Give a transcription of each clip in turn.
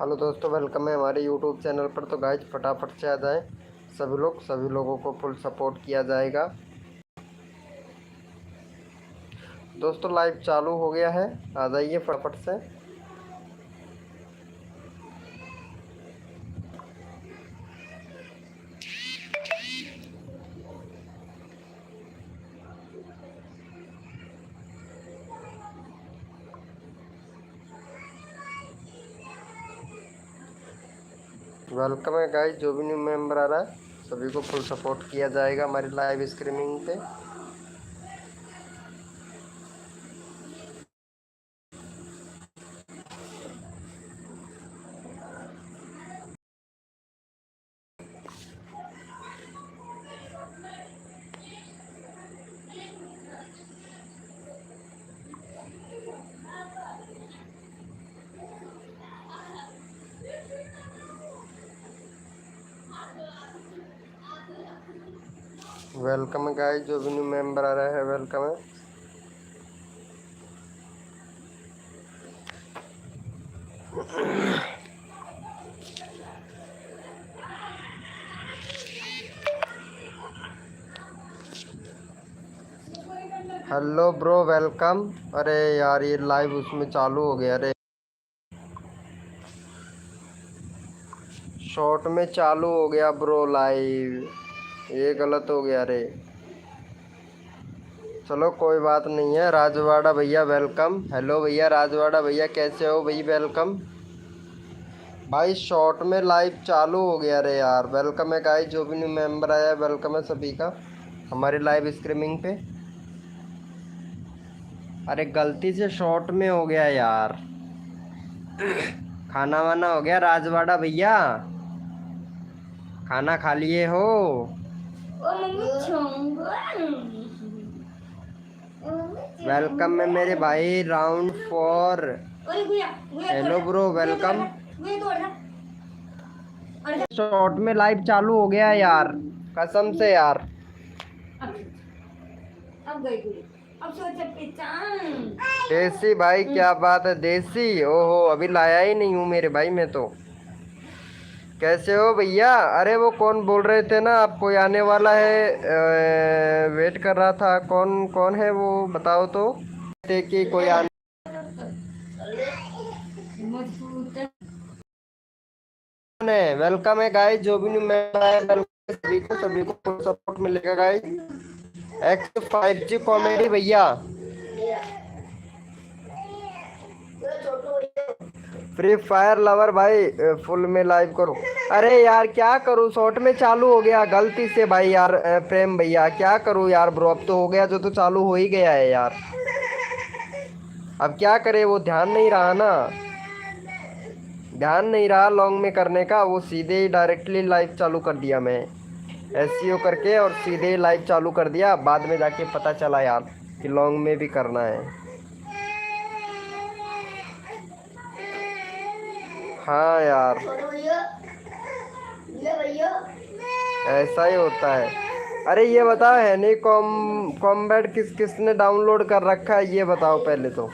Hello दोस्तों, welcome है हमारे यूट्यूब चैनल पर। तो गाइज फटाफट से आ जाएं सभी लोगों को फुल सपोर्ट किया जाएगा। दोस्तों लाइव चालू हो गया है, आ जाइए फटाफट से। वेलकम है गाइज, जो भी न्यू मेंबर आ रहा है सभी को फुल सपोर्ट किया जाएगा हमारी लाइव स्ट्रीमिंग पे। वेलकम है गाइज, जो भी न्यू मेंबर आ रहा है वेलकम है। Hello bro, welcome. अरे यार ये लाइव उसमें चालू हो गया। अरे शॉर्ट में चालू हो गया ब्रो लाइव, ये गलत हो गया रे। चलो कोई बात नहीं है। राजवाड़ा भैया वेलकम। हेलो भैया राजवाड़ा भैया, कैसे हो भाई? वेलकम भाई। शॉर्ट में लाइव चालू हो गया रे यार। वेलकम है गाइस, जो भी न्यू मेंबर आया है वेलकम है सभी का हमारी लाइव स्ट्रीमिंग पे। अरे गलती से शॉर्ट में हो गया यार। खाना वाना हो गया राजवाड़ा भैया? खाना खा लिए हो? वेलकम है मेरे भाई round 4। Hello bro welcome. Short में लाइव चालू हो गया यार, कसम से यार। देसी भाई क्या बात है देसी। ओहो अभी लाया ही नहीं हूँ मेरे भाई मैं तो। कैसे हो भैया? अरे वो कौन बोल रहे थे ना, आप कोई आने वाला है, वेट कर रहा था। कौन कौन है वो बताओ तो। थे कि कोई आने। वेलकम है गाइस, जो भी न्यू मेंबर आया वेलकम। सभी को फुल सपोर्ट मिलेगा गाइस। एक्स 5G कॉमेडी भैया, फ्री फायर लवर भाई फुल में लाइव करो। अरे यार क्या करूँ, शॉर्ट में चालू हो गया गलती से भाई यार। प्रेम भैया क्या करूँ यार ब्रो, अब तो हो गया जो तो चालू हो ही गया है यार। अब क्या करे, वो ध्यान नहीं रहा ना, ध्यान नहीं रहा लॉन्ग में करने का। वो सीधे ही डायरेक्टली लाइव चालू कर दिया मैं, एसईओ करके और सीधे ही लाइव चालू कर दिया। बाद में जाके पता चला यार कि लॉन्ग में भी करना है। हाँ यार ऐसा ही होता है। अरे ये बताओ है नहीं कॉम्बैट किस किसने डाउनलोड कर रखा है ये बताओ पहले तो।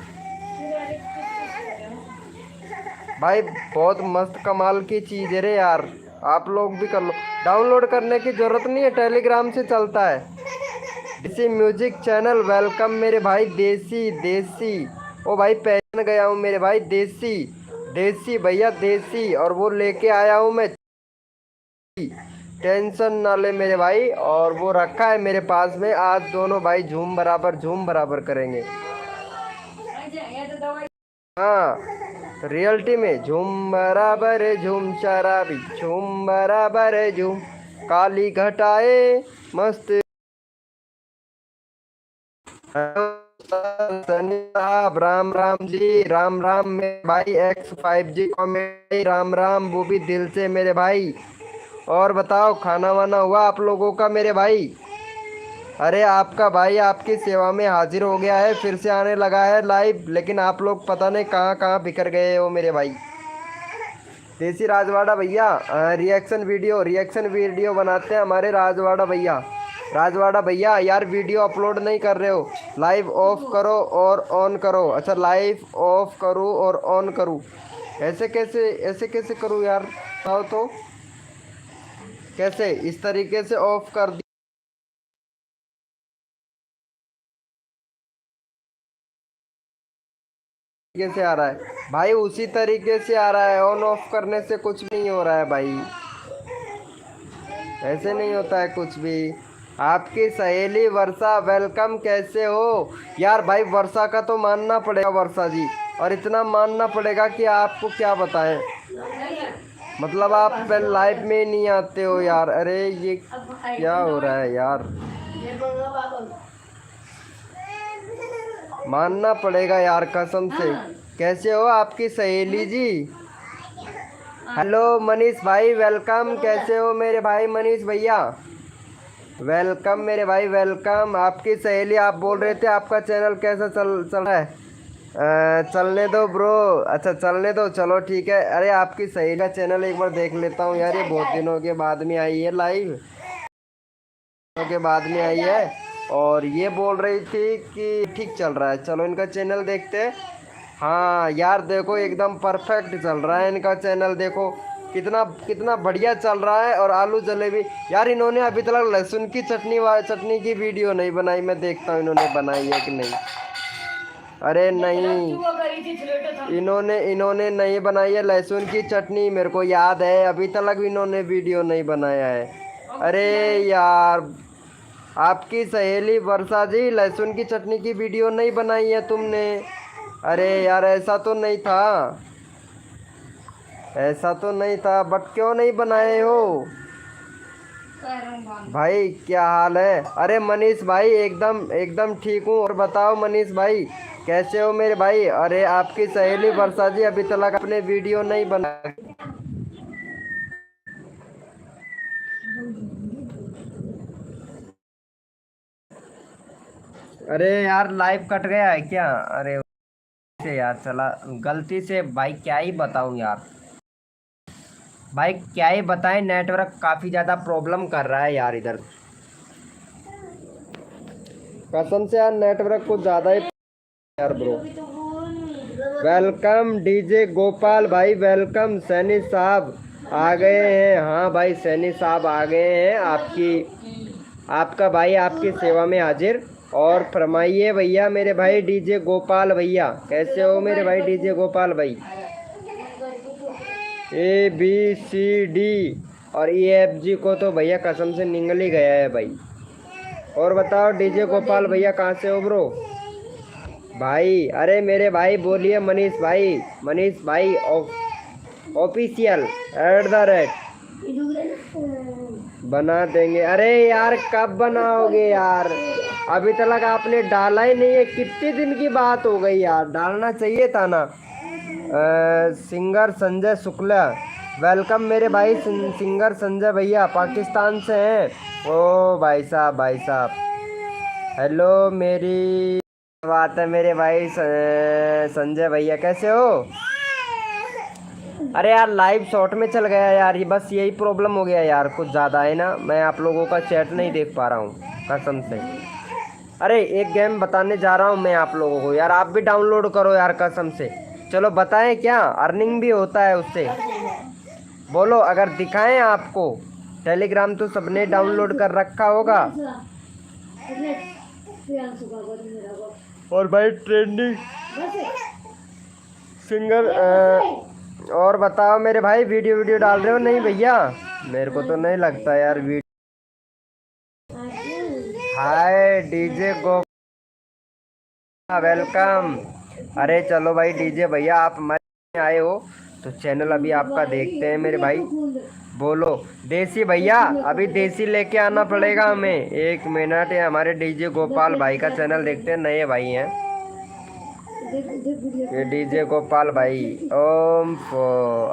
भाई बहुत मस्त कमाल की चीज़ है रे यार, आप लोग भी कर लो। डाउनलोड करने की ज़रूरत नहीं है, टेलीग्राम से चलता है। देसी म्यूजिक चैनल वेलकम मेरे भाई। देसी देसी ओ भाई पहचान गया हूँ मेरे भाई। देसी देसी भैया देसी, और वो लेके आया हूँ मैं। टेंशन ना ले मेरे भाई, और वो रखा है मेरे पास में। आज दोनों भाई झूम बराबर करेंगे। हाँ रियलिटी में झूम बराबर झूम शराबी, झूम बराबर झूम काली घटाए मस्त। सनी साहब राम राम जी, राम राम मेरे भाई। X5G कॉमेडी राम राम, वो भी दिल से मेरे भाई। और बताओ खाना वाना हुआ आप लोगों का मेरे भाई? अरे आपका भाई आपकी सेवा में हाजिर हो गया है, फिर से आने लगा है लाइव। लेकिन आप लोग पता नहीं कहाँ कहाँ बिखर गए हो मेरे भाई। देसी राजवाड़ा भैया रिएक्शन वीडियो बनाते हैं हमारे राजवाड़ा भैया। राजवाड़ा भैया यार वीडियो अपलोड नहीं कर रहे हो, लाइव ऑफ करो और ऑन करो। अच्छा लाइव ऑफ करूँ और ऑन करूँ? ऐसे कैसे करूँ यार, बताओ तो। कैसे इस तरीके से ऑफ कर दिया से आ रहा है भाई, उसी तरीके से आ रहा है, ऑन ऑफ करने से कुछ नहीं हो रहा है भाई, ऐसे नहीं होता है कुछ भी। आपकी सहेली वर्षा, वेलकम, कैसे हो यार भाई। वर्षा का तो मानना पड़ेगा वर्षा जी, और इतना मानना पड़ेगा कि आपको क्या बताएं, मतलब आप लाइफ में नहीं आते हो यार। अरे ये क्या हो रहा है यार, मानना पड़ेगा यार कसम से। कैसे हो आपकी सहेली जी। हेलो मनीष भाई, वेलकम, कैसे हो मेरे भाई मनीष भैया, वेलकम मेरे भाई वेलकम। आपकी सहेली, आप बोल रहे थे आपका चैनल कैसा चल रहा है। चलने दो ब्रो, अच्छा चलने दो, चलो ठीक है। अरे आपकी सहेली का चैनल एक बार देख लेता हूँ यार, ये बहुत दिनों के बाद में आई है लाइव, के बाद में आई है, और ये बोल रही थी कि ठीक चल रहा है। चलो इनका चैनल देखते हैं। हाँ यार देखो एकदम परफेक्ट चल रहा है इनका चैनल, देखो कितना कितना बढ़िया चल रहा है। और आलू जलेबी यार, इन्होंने अभी तक लहसुन की चटनी की वीडियो नहीं बनाई, मैं देखता हूँ इन्होंने बनाई है कि नहीं। अरे नहीं, इन्होंने इन्होंने नहीं बनाई है लहसुन की चटनी, मेरे को याद है, अभी तक इन्होंने वीडियो नहीं बनाया है। अरे यार आपकी सहेली वर्षा जी, लहसुन की चटनी की वीडियो नहीं बनाई है तुमने। अरे यार ऐसा तो नहीं था, ऐसा तो नहीं था, बट क्यों नहीं बनाए हो भाई, क्या हाल है। अरे मनीष भाई एकदम एकदम ठीक हूँ, और बताओ मनीष भाई कैसे हो मेरे भाई। अरे आपकी सहेली वर्षा जी अभी तक अपने वीडियो नहीं बना। अरे यार लाइव कट गया है क्या। अरे से यार चला गलती से भाई, क्या ही बताऊं यार भाई, क्या ही बताएं, नेटवर्क काफ़ी ज़्यादा प्रॉब्लम कर रहा है यार इधर, कसम से यार नेटवर्क कुछ ज़्यादा ही यार ब्रो। वेलकम डीजे गोपाल भाई, वेलकम। सैनी साहब आ गए हैं, हाँ भाई सैनी साहब आ गए हैं, आपका भाई आपकी सेवा में हाजिर। और फरमाइए भैया मेरे भाई डीजे गोपाल भैया, कैसे हो मेरे भाई डीजे गोपाल भाई। ABCD और EFG को तो भैया कसम से निगल ही गया है भाई। और बताओ डीजे गोपाल भैया कहाँ से हो ब्रो भाई। अरे मेरे भाई बोलिए मनीष भाई ऑफिशियल @ बना देंगे। अरे यार कब बनाओगे यार, अभी तक आपने डाला ही नहीं है, कितने दिन की बात हो गई यार, डालना चाहिए था ना। सिंगर संजय शुक्ला, वेलकम मेरे भाई सिंगर संजय भैया, पाकिस्तान से हैं। ओ भाई साहब हेलो, मेरी बात है मेरे भाई संजय भैया, कैसे हो। अरे यार लाइव शॉर्ट में चल गया यार, ये बस यही प्रॉब्लम हो गया यार, कुछ ज़्यादा है ना, मैं आप लोगों का चैट नहीं देख पा रहा हूँ कसम से। अरे एक गेम बताने जा रहा हूँ मैं आप लोगों को यार, आप भी डाउनलोड करो यार कसम से। चलो बताएं, क्या अर्निंग भी होता है उससे, बोलो अगर दिखाएं आपको। टेलीग्राम तो सबने डाउनलोड कर रखा होगा। और भाई ट्रेंडिंग सिंगर और बताओ मेरे भाई, वीडियो डाल रहे हो नहीं भैया, मेरे को तो नहीं लगता यार वीडियो। हाय डीजे गो, वेलकम। अरे चलो भाई डीजे भैया आप हमारे आए हो तो चैनल अभी आपका देखते हैं मेरे भाई। बोलो देसी भैया, अभी देसी लेके आना पड़ेगा हमें, 1 मिनट। है हमारे डीजे गोपाल भाई का चैनल देखते हैं, नए भाई हैं ये डीजे गोपाल भाई। ओम फो,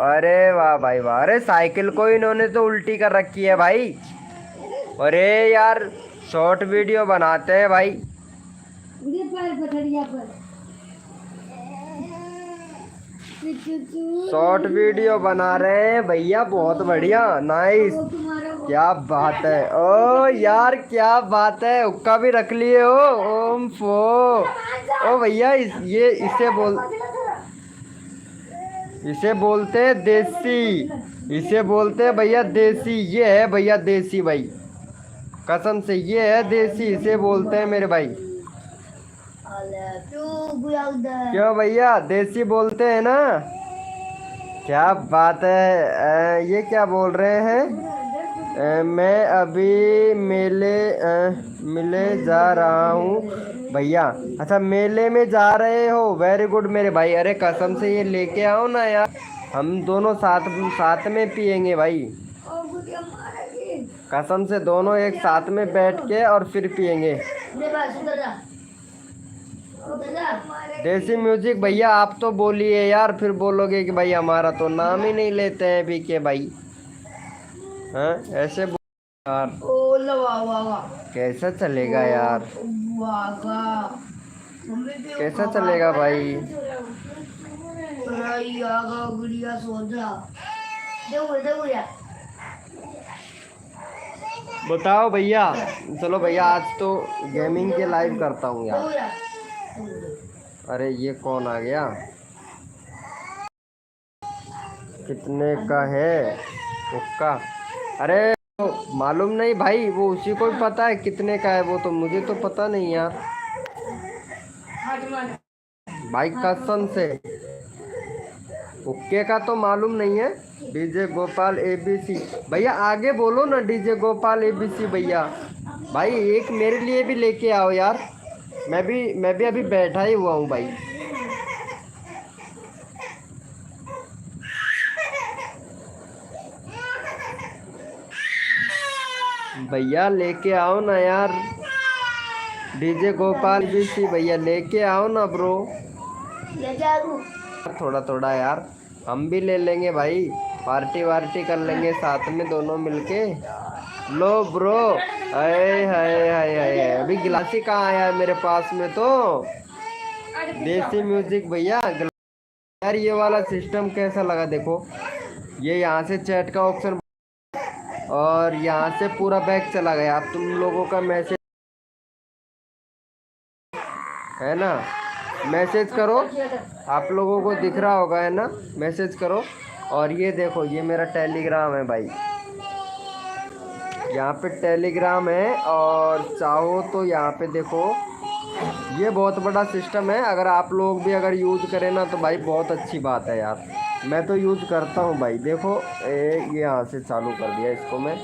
अरे वाह भाई वाह, अरे साइकिल को इन्होंने तो उल्टी कर रखी है भाई। अरे यार शॉर्ट वीडियो बनाते हैं भाई, शॉर्ट वीडियो बना रहे हैं भैया, बहुत बढ़िया नाइस, क्या बात है। ओ यार क्या बात है, हुक्का भी रख लिए हो। ओम फो, ओ भैया ये इसे बोल, इसे बोलते हैं देसी, इसे बोलते हैं भैया देसी। ये है भैया देसी भाई, कसम से ये है देसी, इसे बोलते हैं मेरे भाई। क्यों भैया देसी बोलते हैं ना। क्या बात है। ये क्या बोल रहे हैं। मैं अभी मिले जा रहा हूँ भैया। अच्छा मेले में जा रहे हो, वेरी गुड मेरे भाई। अरे कसम से ये लेके आओ ना यार, हम दोनों साथ साथ में पियेंगे भाई। कसम से दोनों एक साथ में बैठ के और फिर पियेंगे। देसी म्यूजिक भैया आप तो बोलिए यार, फिर बोलोगे कि भाई हमारा तो नाम ही नहीं लेते हैं भी के भाई। हाँ ऐसे यार कैसा चलेगा यार, कैसा चलेगा भाई। बताओ भैया। चलो भैया आज तो गेमिंग के लाइव करता हूँ यार। अरे ये कौन आ गया, कितने का है उसका। अरे तो मालूम नहीं भाई, वो उसी को भी पता है कितने का है, वो तो मुझे तो पता नहीं यार भाई कसम से। उक्के का तो मालूम नहीं है। डीजे गोपाल एबीसी भैया आगे बोलो ना, डीजे गोपाल एबीसी भैया। भाई एक मेरे लिए भी लेके आओ यार, मैं भी अभी बैठा ही हुआ हूँ भाई। भैया लेके आओ ना यार, डीजे गोपाल एबीसी भैया लेके आओ ना ब्रो। थोड़ा थोड़ा यार हम भी ले लेंगे भाई, पार्टी वार्टी कर लेंगे साथ में दोनों मिलके। लो ब्रो। हाय हाय हाय हाय, अभी गिलासी कहाँ आया है मेरे पास में तो। देसी म्यूजिक भैया। यार ये वाला सिस्टम कैसा लगा देखो, ये यहाँ से चैट का ऑप्शन और यहाँ से पूरा बैक चला गया। अब तुम लोगों का मैसेज है ना, मैसेज करो, आप लोगों को दिख रहा होगा है ना, मैसेज करो। और ये देखो ये मेरा टेलीग्राम है भाई, यहाँ पे टेलीग्राम है। और चाहो तो यहाँ पे देखो, ये बहुत बड़ा सिस्टम है। अगर आप लोग भी अगर यूज़ करें ना तो भाई बहुत अच्छी बात है यार, मैं तो यूज़ करता हूँ भाई। देखो ये यहाँ से चालू कर दिया, इसको मैं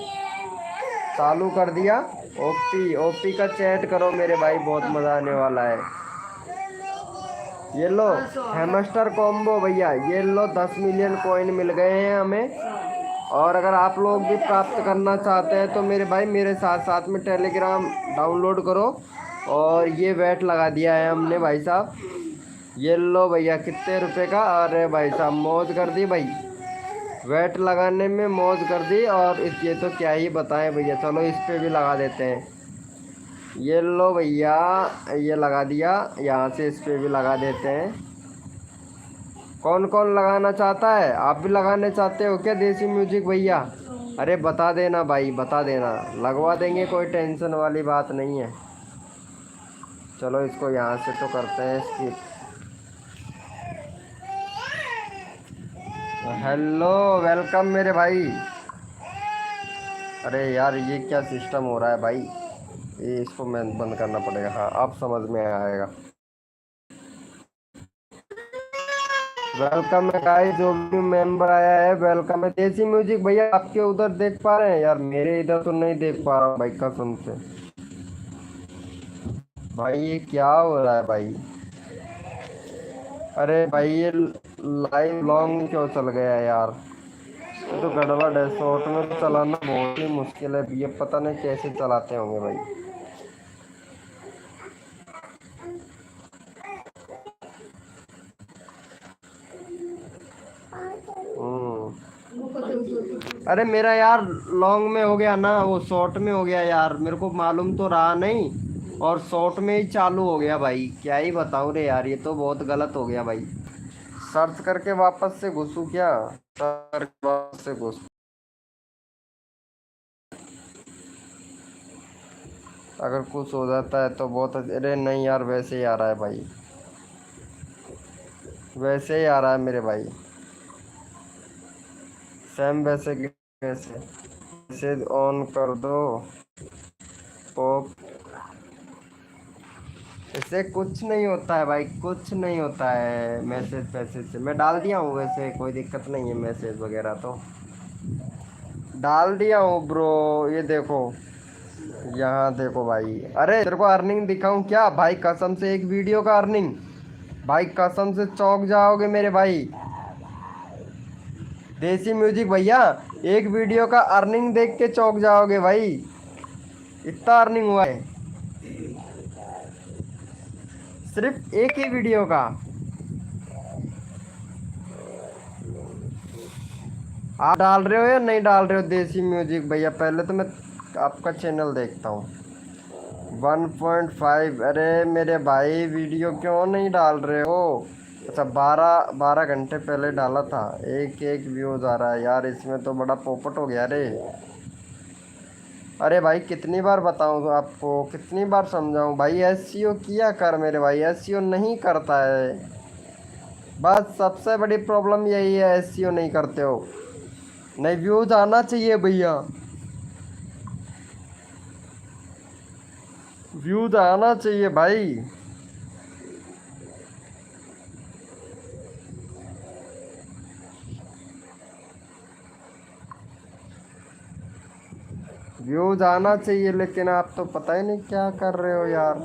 चालू कर दिया। ओपी ओपी का चैट करो मेरे भाई, बहुत मज़ा आने वाला है। ये लो हैमस्टर कॉम्बो भैया, ये लो 10 मिलियन कॉइन मिल गए हैं हमें। और अगर आप लोग भी प्राप्त करना चाहते हैं तो मेरे भाई मेरे साथ साथ में टेलीग्राम डाउनलोड करो। और ये वेट लगा दिया है हमने भाई साहब, ये लो भैया कितने रुपए का। अरे भाई साहब मौज कर दी भाई, वेट लगाने में मौज कर दी। और ये तो क्या ही बताएं भैया, चलो इस पे भी लगा देते हैं। ये लो भैया ये लगा दिया, यहाँ से इस पे भी लगा देते हैं। कौन कौन लगाना चाहता है, आप भी लगाने चाहते हो क्या देसी म्यूजिक भैया। अरे बता देना भाई बता देना, लगवा देंगे, कोई टेंशन वाली बात नहीं है। चलो इसको यहाँ से तो करते हैं स्किप। हेलो वेलकम मेरे भाई। अरे यार ये क्या सिस्टम हो रहा है भाई, ये इसको मैं बंद करना पड़ेगा। हाँ अब समझ में आएगा। वेलकम है गाइस, जो भी मेंबर आया है वेलकम है। देसी म्यूजिक भैया आपके उधर देख पा रहे हैं यार, मेरे इधर तो नहीं देख पा रहा हूँ भाई कसम से। भाई ये क्या हो रहा है भाई। अरे भाई ये लाइव लॉन्ग क्यों चल गया यार, ये तो गड़बड़ है। शॉर्ट में तो चलाना बहुत ही मुश्किल है, ये पता नहीं कैसे चलाते होंगे भाई। अरे मेरा यार लॉन्ग में हो गया ना, वो शॉर्ट में हो गया यार, मेरे को मालूम तो रहा नहीं और शॉर्ट में ही चालू हो गया भाई। क्या ही बताऊं रे यार, ये तो बहुत गलत हो गया भाई। सर्च करके वापस से घुसूं क्या, सर्च करके वापस से घुस। अगर कुछ हो जाता है तो बहुत अरे नहीं यार वैसे ही आ रहा है भाई, वैसे ही आ रहा है मेरे भाई। सैम वैसे कैसे? मैसेज ऑन कर दो। पॉप। इससे कुछ नहीं होता है भाई, कुछ नहीं होता है मैसेज पैसेज से। मैं डाल दिया हूँ, वैसे कोई दिक्कत नहीं है मैसेज वगैरह तो डाल दिया हूँ ब्रो। ये देखो, यहाँ देखो भाई। अरे तेरे को अर्निंग दिखाऊं क्या भाई? कसम से एक वीडियो का अर्निंग, भाई कसम से चौंक जाओगे मेरे भाई। देसी म्यूजिक भैया, एक वीडियो का अर्निंग देख के चौंक जाओगे भाई। इतना अर्निंग हुआ है सिर्फ एक ही वीडियो का। आप डाल रहे हो या नहीं डाल रहे हो देसी म्यूजिक भैया? पहले तो मैं आपका चैनल देखता हूँ। 1.5? अरे मेरे भाई वीडियो क्यों नहीं डाल रहे हो? अच्छा, 12 घंटे पहले डाला था। एक एक व्यूज आ रहा है यार, इसमें तो बड़ा पोपट हो गया रे। अरे भाई कितनी बार बताऊँ आपको, कितनी बार समझाऊँ भाई? एसईओ किया कर मेरे भाई, एसईओ नहीं करता है। बस सबसे बड़ी प्रॉब्लम यही है, एसईओ नहीं करते हो। नहीं, व्यूज आना चाहिए भैया, व्यूज आना चाहिए भाई। व्यूज आना चाहिए, लेकिन आप तो पता ही नहीं क्या कर रहे हो यार।